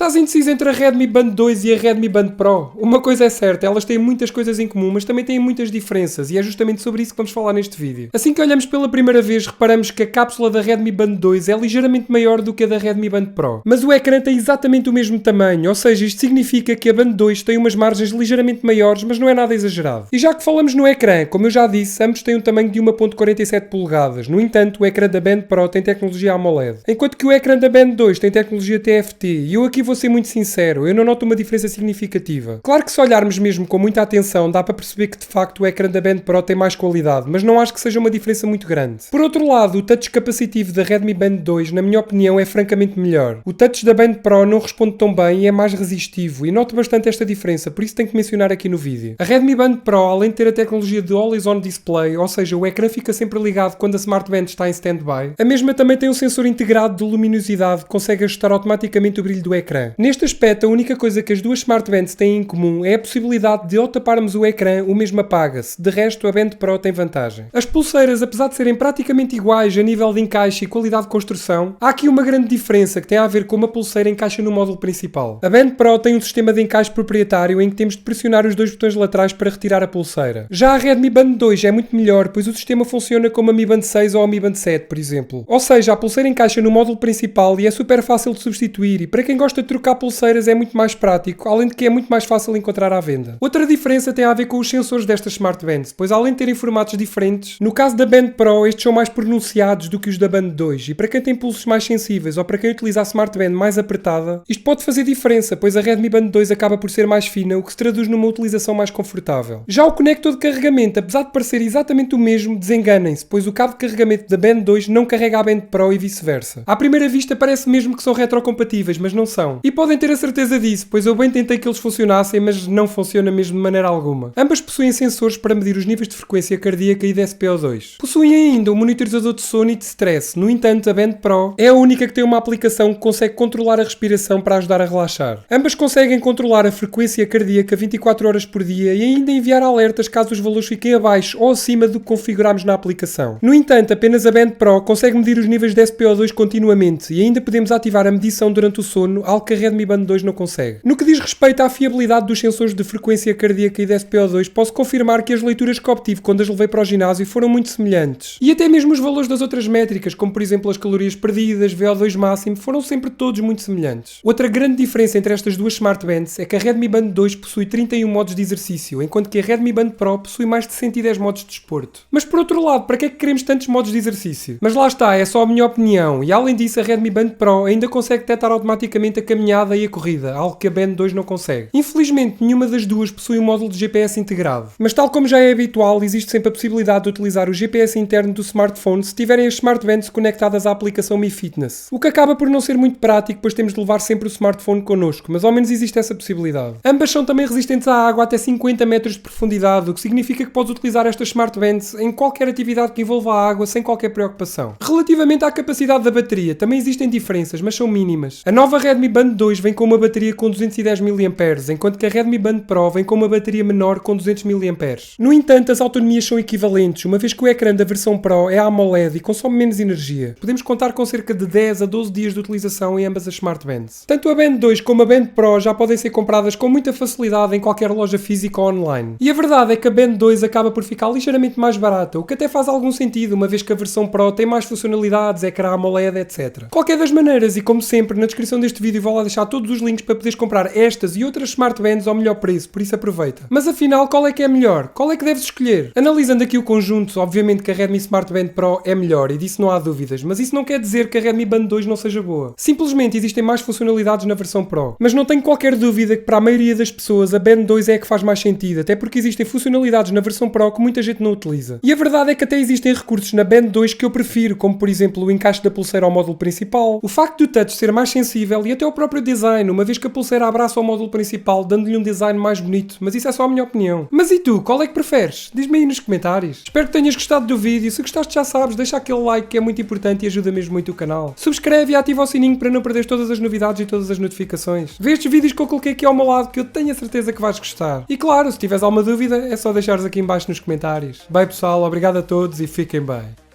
Estás indeciso entre a Redmi Band 2 e a Redmi Band Pro? Uma coisa é certa, elas têm muitas coisas em comum, mas também têm muitas diferenças, e é justamente sobre isso que vamos falar neste vídeo. Assim que olhamos pela primeira vez, reparamos que a cápsula da Redmi Band 2 é ligeiramente maior do que a da Redmi Band Pro, mas o ecrã tem exatamente o mesmo tamanho, ou seja, isto significa que a Band 2 tem umas margens ligeiramente maiores, mas não é nada exagerado. E já que falamos no ecrã, como eu já disse, ambos têm um tamanho de 1.47 polegadas. No entanto, o ecrã da Band Pro tem tecnologia AMOLED, enquanto que o ecrã da Band 2 tem tecnologia TFT, e eu aqui vou ser muito sincero, eu não noto uma diferença significativa. Claro que se olharmos mesmo com muita atenção, dá para perceber que de facto o ecrã da Band Pro tem mais qualidade, mas não acho que seja uma diferença muito grande. Por outro lado, o touch capacitivo da Redmi Band 2, na minha opinião, é francamente melhor. O touch da Band Pro não responde tão bem e é mais resistivo, e noto bastante esta diferença, por isso tenho que mencionar aqui no vídeo. A Redmi Band Pro, além de ter a tecnologia de Always On Display, ou seja, o ecrã fica sempre ligado quando a Smart Band está em standby, a mesma também tem um sensor integrado de luminosidade que consegue ajustar automaticamente o brilho do ecrã. Neste aspecto, a única coisa que as duas Smart Bands têm em comum é a possibilidade de, ao taparmos o ecrã, o mesmo apaga-se. De resto, a Band Pro tem vantagem. As pulseiras, apesar de serem praticamente iguais a nível de encaixe e qualidade de construção, há aqui uma grande diferença que tem a ver com uma pulseira encaixa no módulo principal. A Band Pro tem um sistema de encaixe proprietário em que temos de pressionar os dois botões laterais para retirar a pulseira. Já a Redmi Band 2 é muito melhor, pois o sistema funciona como a Mi Band 6 ou a Mi Band 7, por exemplo. Ou seja, a pulseira encaixa no módulo principal e é super fácil de substituir, e para quem gosta de trocar pulseiras é muito mais prático, além de que é muito mais fácil encontrar à venda. Outra diferença tem a ver com os sensores destas Smart Bands, pois além de terem formatos diferentes, no caso da Band Pro estes são mais pronunciados do que os da Band 2, e para quem tem pulsos mais sensíveis ou para quem utiliza a Smart Band mais apertada, isto pode fazer diferença, pois a Redmi Band 2 acaba por ser mais fina, o que se traduz numa utilização mais confortável. Já o conector de carregamento, apesar de parecer exatamente o mesmo, desenganem-se, pois o cabo de carregamento da Band 2 não carrega a Band Pro e vice-versa. À primeira vista parece mesmo que são retrocompatíveis, mas não são. E podem ter a certeza disso, pois eu bem tentei que eles funcionassem, mas não funciona mesmo de maneira alguma. Ambas possuem sensores para medir os níveis de frequência cardíaca e de SpO2. Possuem ainda um monitorizador de sono e de stress. No entanto, a Band Pro é a única que tem uma aplicação que consegue controlar a respiração para ajudar a relaxar. Ambas conseguem controlar a frequência cardíaca 24 horas por dia e ainda enviar alertas caso os valores fiquem abaixo ou acima do que configuramos na aplicação. No entanto, apenas a Band Pro consegue medir os níveis de SpO2 continuamente e ainda podemos ativar a medição durante o sono, algo que a Redmi Band 2 não consegue. No que diz respeito à fiabilidade dos sensores de frequência cardíaca e de SpO2, posso confirmar que as leituras que obtive quando as levei para o ginásio foram muito semelhantes. E até mesmo os valores das outras métricas, como por exemplo as calorias perdidas, VO2 máximo, foram sempre todos muito semelhantes. Outra grande diferença entre estas duas Smart Bands é que a Redmi Band 2 possui 31 modos de exercício, enquanto que a Redmi Band Pro possui mais de 110 modos de desporto. Mas por outro lado, para que é que queremos tantos modos de exercício? Mas lá está, é só a minha opinião, e além disso a Redmi Band Pro ainda consegue detectar automaticamente a caminhada e a corrida, algo que a Band 2 não consegue. Infelizmente, nenhuma das duas possui um módulo de GPS integrado. Mas tal como já é habitual, existe sempre a possibilidade de utilizar o GPS interno do smartphone se tiverem as Smart Bands conectadas à aplicação Mi Fitness. O que acaba por não ser muito prático, pois temos de levar sempre o smartphone connosco, mas ao menos existe essa possibilidade. Ambas são também resistentes à água até 50 metros de profundidade, o que significa que podes utilizar estas Smart Bands em qualquer atividade que envolva a água sem qualquer preocupação. Relativamente à capacidade da bateria, também existem diferenças, mas são mínimas. A nova Redmi Band 2 vem com uma bateria com 210 mAh, enquanto que a Redmi Band Pro vem com uma bateria menor com 200 mAh. No entanto, as autonomias são equivalentes, uma vez que o ecrã da versão Pro é AMOLED e consome menos energia. Podemos contar com cerca de 10 a 12 dias de utilização em ambas as Smart Bands. Tanto a Band 2 como a Band Pro já podem ser compradas com muita facilidade em qualquer loja física ou online. E a verdade é que a Band 2 acaba por ficar ligeiramente mais barata, o que até faz algum sentido, uma vez que a versão Pro tem mais funcionalidades, ecrã AMOLED, etc. Qualquer das maneiras, e como sempre, na descrição deste vídeo vou lá deixar todos os links para poderes comprar estas e outras Smart Bands ao melhor preço, por isso aproveita. Mas afinal, qual é que é melhor? Qual é que deves escolher? Analisando aqui o conjunto, obviamente que a Redmi Smart Band Pro é melhor, e disso não há dúvidas, mas isso não quer dizer que a Redmi Band 2 não seja boa. Simplesmente existem mais funcionalidades na versão Pro. Mas não tenho qualquer dúvida que para a maioria das pessoas a Band 2 é a que faz mais sentido, até porque existem funcionalidades na versão Pro que muita gente não utiliza. E a verdade é que até existem recursos na Band 2 que eu prefiro, como por exemplo o encaixe da pulseira ao módulo principal, o facto do touch ser mais sensível e até o próprio design, uma vez que a pulseira abraça o módulo principal, dando-lhe um design mais bonito, mas isso é só a minha opinião. Mas e tu, qual é que preferes? Diz-me aí nos comentários. Espero que tenhas gostado do vídeo, se gostaste já sabes, deixa aquele like que é muito importante e ajuda mesmo muito o canal. Subscreve e ativa o sininho para não perderes todas as novidades e todas as notificações. Vê estes vídeos que eu coloquei aqui ao meu lado que eu tenho a certeza que vais gostar. E claro, se tiveres alguma dúvida é só deixares aqui em baixo nos comentários. Bem pessoal, obrigado a todos e fiquem bem.